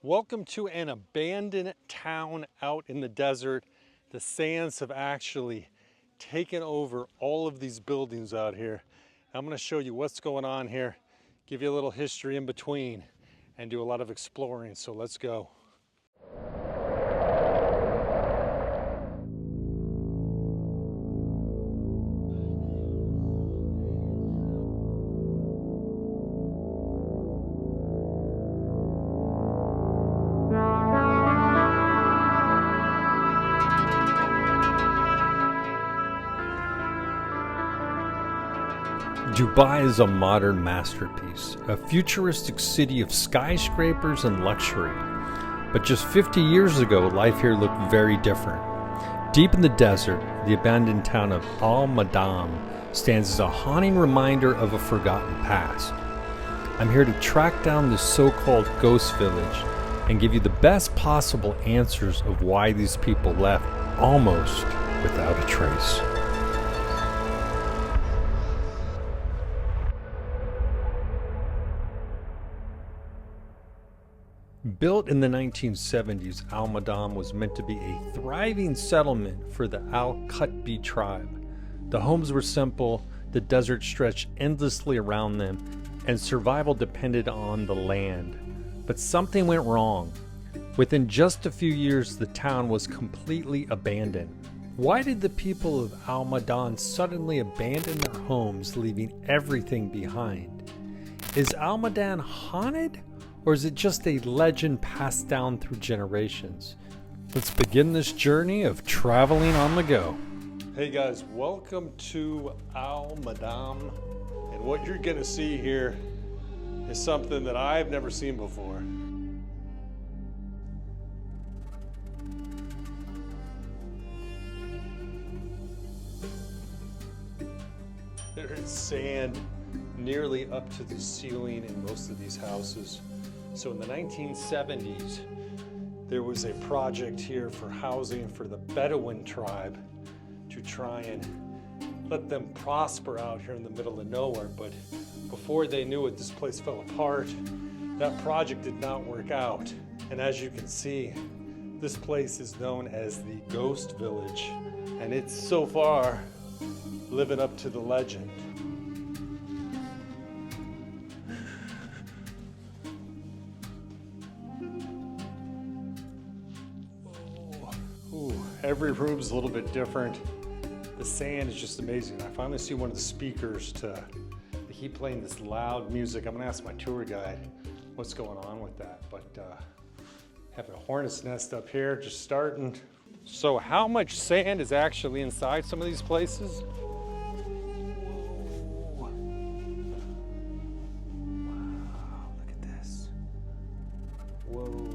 Welcome to an abandoned town out in the desert. The sands have actually taken over all of these buildings out here. I'm going to show you what's going on here, give you a little history in between, and do a lot of exploring. So let's go. Dubai is a modern masterpiece, a futuristic city of skyscrapers and luxury. But just 50 years ago, life here looked very different. Deep in the desert, the abandoned town of Al Madam stands as a haunting reminder of a forgotten past. I'm here to track down this so-called ghost village and give you the best possible answers of why these people left almost without a trace. Built in the 1970s, Al Madam was meant to be a thriving settlement for the Al-Qutbi tribe. The homes were simple, the desert stretched endlessly around them, and survival depended on the land. But something went wrong. Within just a few years, the town was completely abandoned. Why did the people of Al Madam suddenly abandon their homes, leaving everything behind? Is Al Madam haunted? Or is it just a legend passed down through generations? Let's begin this journey of traveling on the go. Hey guys, welcome to Al Madam. And what you're gonna see here is something that I've never seen before. There is sand nearly up to the ceiling in most of these houses. So in the 1970s, there was a project here for housing for the Bedouin tribe to try and let them prosper out here in the middle of nowhere. But before they knew it, this place fell apart. That project did not work out. And as you can see, this place is known as the Ghost Village. And it's so far living up to the legend. Every room's a little bit different. The sand is just amazing. I finally see one of the speakers to keep playing this loud music. I'm gonna ask my tour guide what's going on with that. But have a hornet's nest up here, just starting. So how much sand is actually inside some of these places? Whoa. Wow, look at this. Whoa.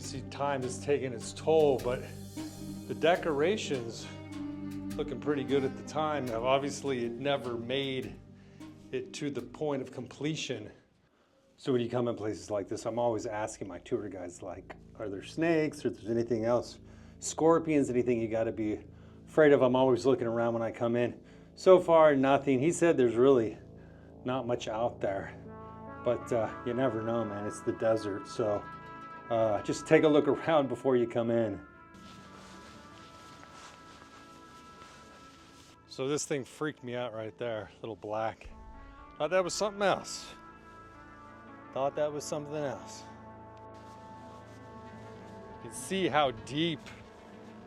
See, time has taken its toll, but the decorations looking pretty good at the time. Now, obviously, it never made it to the point of completion. So when you come in places like this, I'm always asking my tour guides, like, are there snakes or if there's anything else? Scorpions, anything you got to be afraid of? I'm always looking around when I come in. So far, nothing. He said there's really not much out there, but you never know, man. It's the desert, so just take a look around before you come in. So this thing freaked me out right there, little black. Thought that was something else. Thought that was something else. You can see how deep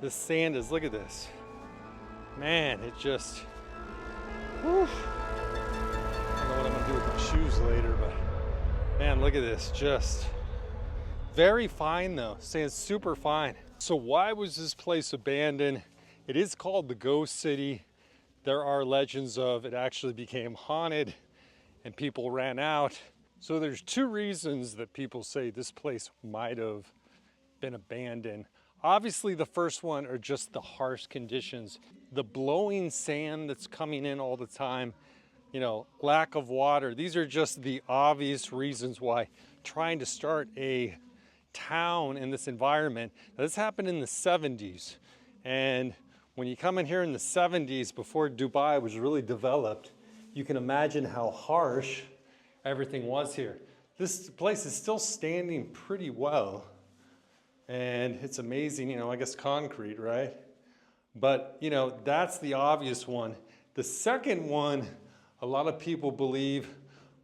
this sand is. Look at this. Man, it just, whew. I don't know what I'm gonna do with my shoes later, but man, look at this. Just very fine though, saying super fine. So why was this place abandoned? It is called the Ghost City. There are legends of it actually became haunted and people ran out. So there's two reasons that people say this place might have been abandoned. Obviously the first one are just the harsh conditions. The blowing sand that's coming in all the time. lack of water. These are just the obvious reasons why trying to start a town in this environment. Now, this happened in the 70s. And when you come in here in the 70s, before Dubai was really developed, you can imagine how harsh everything was here. This place is still standing pretty well. And it's amazing, I guess concrete, right? But, that's the obvious one. The second one, a lot of people believe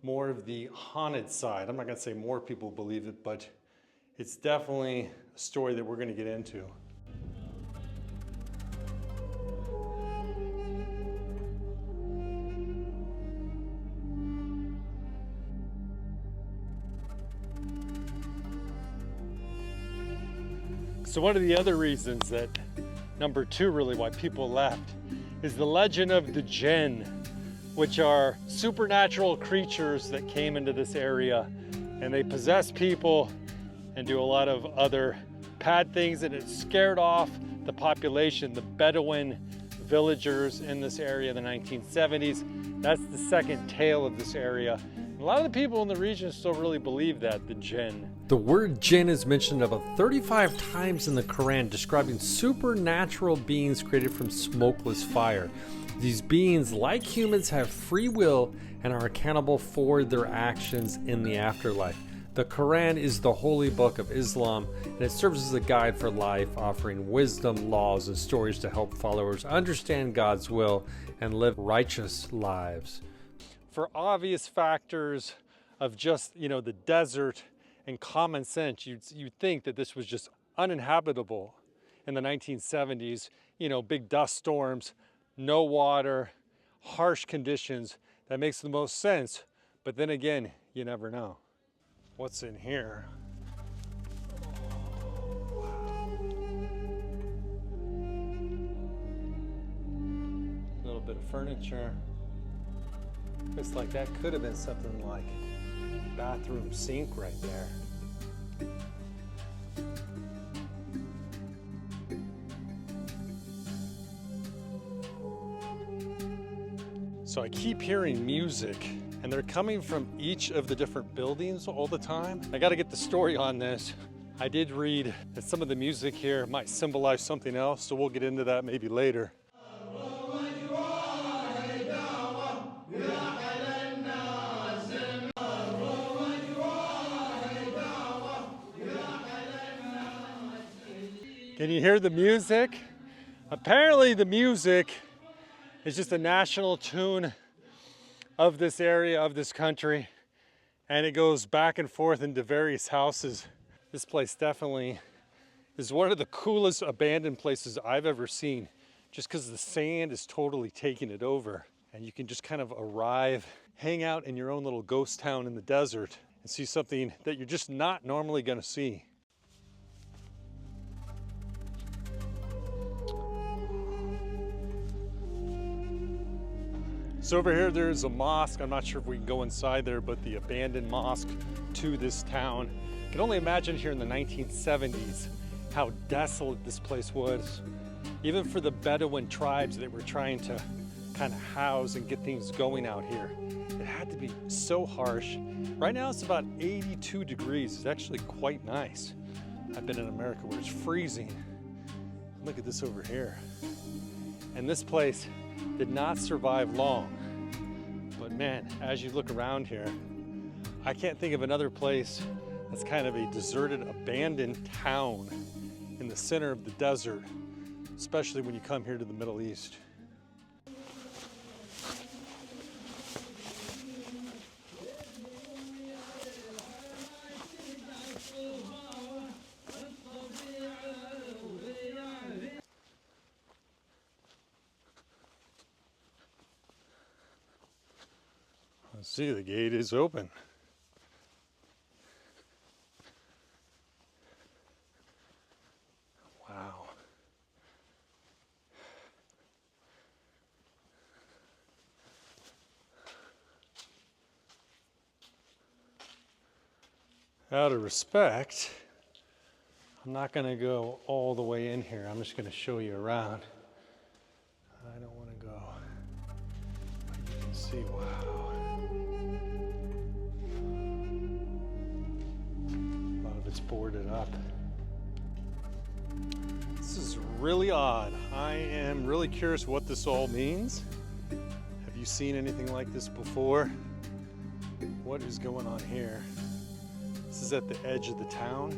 more of the haunted side. I'm not going to say more people believe it, but it's definitely a story that we're going to get into. So one of the other reasons that, number two really, why people left, is the legend of the jinn, which are supernatural creatures that came into this area, and they possess people and do a lot of other bad things, and it scared off the population, the Bedouin villagers in this area in the 1970s. That's the second tale of this area. A lot of the people in the region still really believe that, the jinn. The word jinn is mentioned about 35 times in the Quran, describing supernatural beings created from smokeless fire. These beings, like humans, have free will and are accountable for their actions in the afterlife. The Quran is the holy book of Islam, and it serves as a guide for life, offering wisdom, laws, and stories to help followers understand God's will and live righteous lives. For obvious factors of just, the desert and common sense, you'd think that this was just uninhabitable in the 1970s. Big dust storms, no water, harsh conditions. That makes the most sense. But then again, you never know. What's in here? A little bit of furniture. Looks like that could have been something like bathroom sink right there. So I keep hearing music, and they're coming from each of the different buildings all the time. I got to get the story on this. I did read that some of the music here might symbolize something else, so we'll get into that maybe later. Can you hear the music? Apparently the music is just a national tune of this area, of this country, and it goes back and forth into various houses. This place definitely is one of the coolest abandoned places I've ever seen, just because the sand is totally taking it over, and you can just kind of arrive, hang out in your own little ghost town in the desert, and see something that you're just not normally going to see. So over here, there's a mosque. I'm not sure if we can go inside there, but the abandoned mosque to this town. I can only imagine here in the 1970s how desolate this place was. Even for the Bedouin tribes that were trying to kind of house and get things going out here. It had to be so harsh. Right now it's about 82 degrees. It's actually quite nice. I've been in America where it's freezing. Look at this over here. And this place did not survive long. But man, as you look around here, I can't think of another place that's kind of a deserted, abandoned town in the center of the desert, especially when you come here to the Middle East. See, the gate is open. Wow. Out of respect, I'm not going to go all the way in here. I'm just going to show you around. I don't want to go. But you can see. see, wow. A lot of it's boarded up. This is really odd. I am really curious what this all means. Have you seen anything like this before? What is going on here? This is at the edge of the town.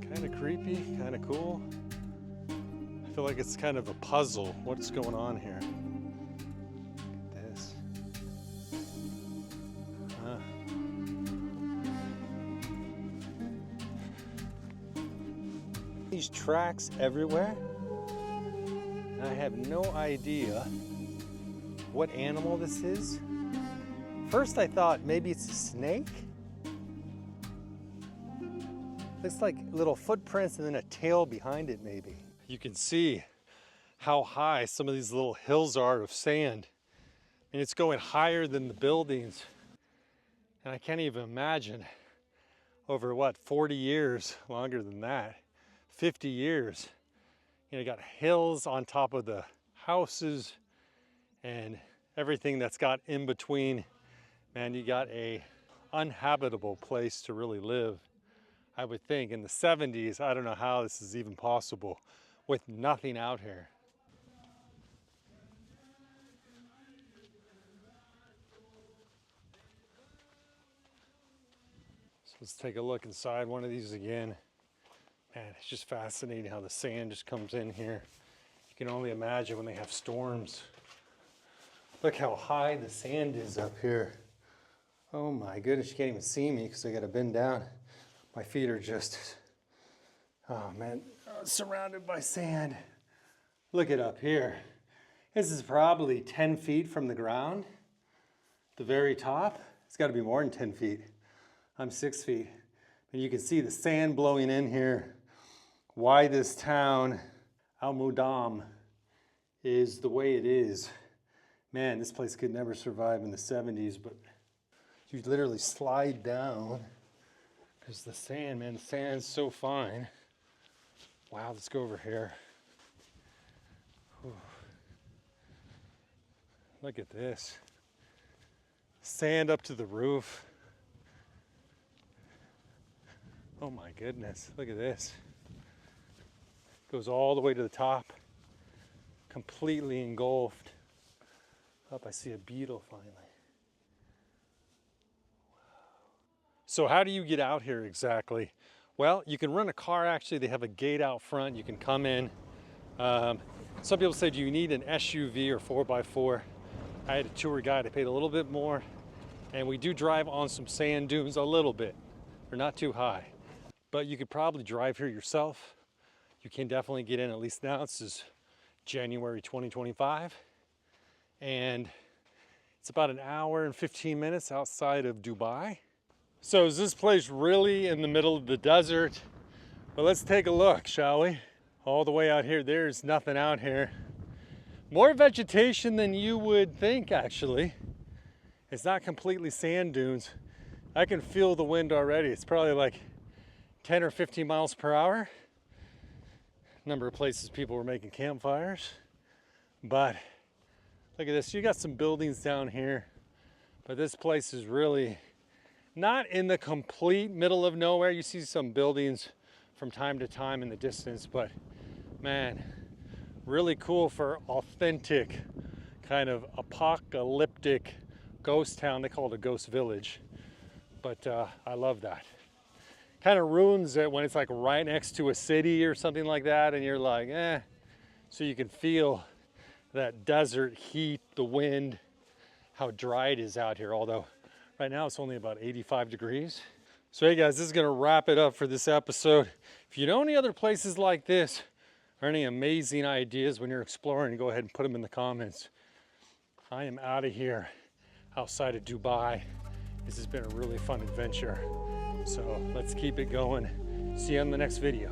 Kind of creepy, kind of cool. I feel like it's kind of a puzzle. What's going on here? Look at this. These tracks everywhere. And I have no idea what animal this is. First I thought maybe it's a snake. Looks like little footprints and then a tail behind it maybe. You can see how high some of these little hills are of sand. And it's going higher than the buildings. And I can't even imagine over what, 40 years, longer than that, 50 years. You know, you got hills on top of the houses and everything that's got in between. Man, you got a uninhabitable place to really live. I would think in the 70s, I don't know how this is even possible with nothing out here. So let's take a look inside one of these again. Man, it's just fascinating how the sand just comes in here. You can only imagine when they have storms. Look how high the sand is up here. Oh my goodness, you can't even see me because I got to bend down. My feet are just, oh man, surrounded by sand. Look it up here. This is probably 10 feet from the ground. The very top, it's got to be more than 10 feet. I'm 6 feet. And you can see the sand blowing in here. Why this town, Al-Mudam, is the way it is. Man, this place could never survive in the 70s, but you literally slide down because the sand, man, the sand's so fine. Wow, let's go over here. Whew. Look at this. Sand up to the roof. Oh my goodness, look at this. Goes all the way to the top, completely engulfed. Up, I see a beetle finally. So how do you get out here exactly? Well, you can rent a car actually. They have a gate out front. You can come in. Some people say, do you need an SUV or 4x4? I had a tour guide. I paid a little bit more. And we do drive on some sand dunes a little bit. They're not too high. But you could probably drive here yourself. You can definitely get in, at least now. This is January 2025. And it's about an hour and 15 minutes outside of Dubai. So is this place really in the middle of the desert? Well, let's take a look, shall we? All the way out here, there's nothing out here. More vegetation than you would think, actually. It's not completely sand dunes. I can feel the wind already. It's probably like 10 or 15 miles per hour. Number of places people were making campfires. But look at this, you got some buildings down here. But this place is really not in the complete middle of nowhere. You see some buildings from time to time in the distance, but man, really cool for authentic kind of apocalyptic ghost town. They call it a ghost village, but I love that. Kind of ruins it when it's like right next to a city or something like that, and you're like, eh. So you can feel that desert heat, the wind, how dry it is out here, although right now it's only about 85 degrees. So hey guys, this is gonna wrap it up for this episode. If you know any other places like this or any amazing ideas when you're exploring, go ahead and put them in the comments. I am out of here outside of Dubai. This has been a really fun adventure. So let's keep it going. See you on the next video.